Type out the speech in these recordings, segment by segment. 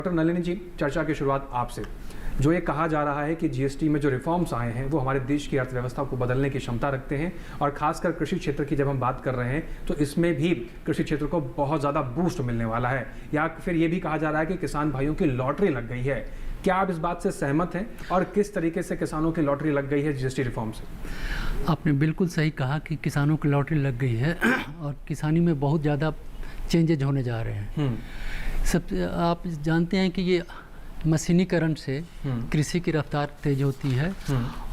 Doctor Nalini जी, चर्चा की शुरुआत आपसे। जो ये कहा जा रहा है कि जीएसटी में जो रिफॉर्म्स आए हैं वो हमारे देश की अर्थव्यवस्था को बदलने की क्षमता रखते हैं, और खासकर कृषि क्षेत्र की जब हम बात कर रहे हैं तो इसमें भी कृषि क्षेत्र को बहुत ज़्यादा बूस्ट मिलने वाला है, या फिर ये भी कहा जा रहा है कि किसान भाइयों की लॉटरी लग गई है। क्या आप इस बात से सहमत हैं, और किस तरीके से किसानों की लॉटरी लग गई है जीएसटी रिफॉर्म से? आपने बिल्कुल सही कहा कि किसानों की लॉटरी लग गई है और किसानी में बहुत ज़्यादा चेंजेज होने जा रहे हैं। सब आप जानते हैं कि ये मशीनीकरण से कृषि की रफ्तार तेज होती है,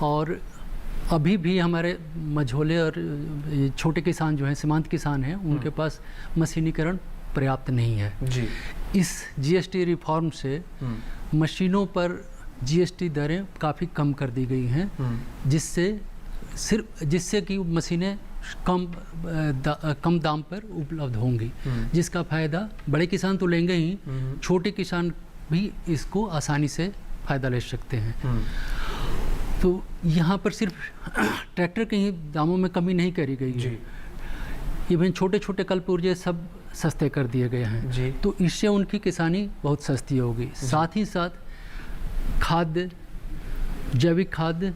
और अभी भी हमारे मझोले और छोटे किसान जो हैं, सीमांत किसान हैं, उनके पास मशीनीकरण पर्याप्त नहीं है जी। इस जीएसटी रिफॉर्म से मशीनों पर जीएसटी दरें काफ़ी कम कर दी गई हैं, जिससे कि मशीनें कम दाम पर उपलब्ध होंगी, जिसका फ़ायदा बड़े किसान तो लेंगे ही, छोटे किसान भी इसको आसानी से फ़ायदा ले सकते हैं। तो यहाँ पर सिर्फ ट्रैक्टर के ही दामों में कमी नहीं करी गई है, इवन छोटे छोटे कलपुर्जे सब सस्ते कर दिए गए हैं जी। तो इससे उनकी किसानी बहुत सस्ती होगी। साथ ही साथ खाद्य, जैविक खाद्य,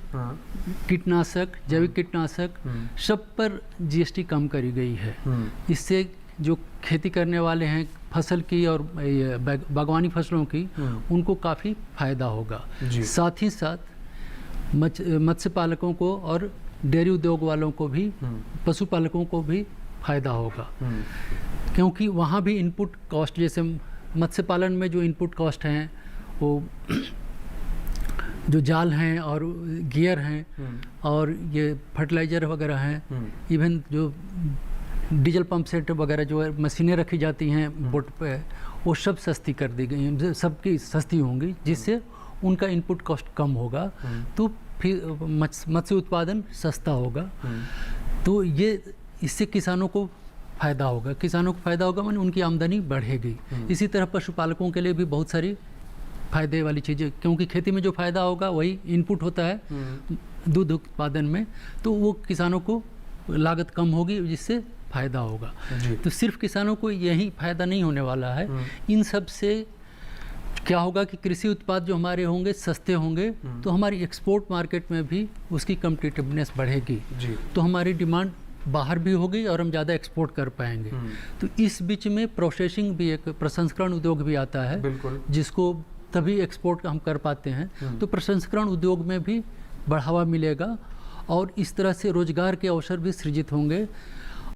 कीटनाशक, जैविक कीटनाशक सब पर जीएसटी कम करी गई है। इससे जो खेती करने वाले हैं फसल की और बागवानी फसलों की, उनको काफ़ी फायदा होगा। साथ ही साथ मत्स्य पालकों को और डेयरी उद्योग वालों को भी, पशुपालकों को भी फायदा होगा, क्योंकि वहाँ भी इनपुट कॉस्ट, जैसे मत्स्य पालन में जो इनपुट कॉस्ट हैं, वो जो जाल हैं और गियर हैं और ये फर्टिलाइज़र वगैरह हैं, इवन जो डीजल पंप सेट वगैरह जो मशीनें रखी जाती हैं बोट पे, वो सब सस्ती कर दी गई हैं, सबकी सस्ती होंगी, जिससे उनका इनपुट कॉस्ट कम होगा, तो फिर मत्स्य उत्पादन सस्ता होगा। तो ये इससे किसानों को फ़ायदा होगा, माने उनकी आमदनी बढ़ेगी। इसी तरह पशुपालकों के लिए भी बहुत सारी फ़ायदे वाली चीज़ें, क्योंकि खेती में जो फ़ायदा होगा वही इनपुट होता है दूध उत्पादन में, तो वो किसानों को लागत कम होगी, जिससे फ़ायदा होगा। तो सिर्फ किसानों को यही फ़ायदा नहीं होने वाला है, इन सब से क्या होगा कि कृषि उत्पाद जो हमारे होंगे सस्ते होंगे, तो हमारी एक्सपोर्ट मार्केट में भी उसकी कम्पिटिटिवनेस बढ़ेगी, तो हमारी डिमांड बाहर भी होगी और हम ज़्यादा एक्सपोर्ट कर पाएंगे। तो इस बीच में प्रोसेसिंग भी, एक प्रसंस्करण उद्योग भी आता है, जिसको तभी एक्सपोर्ट हम कर पाते हैं। तो प्रसंस्करण उद्योग में भी बढ़ावा मिलेगा और इस तरह से रोजगार के अवसर भी सृजित होंगे।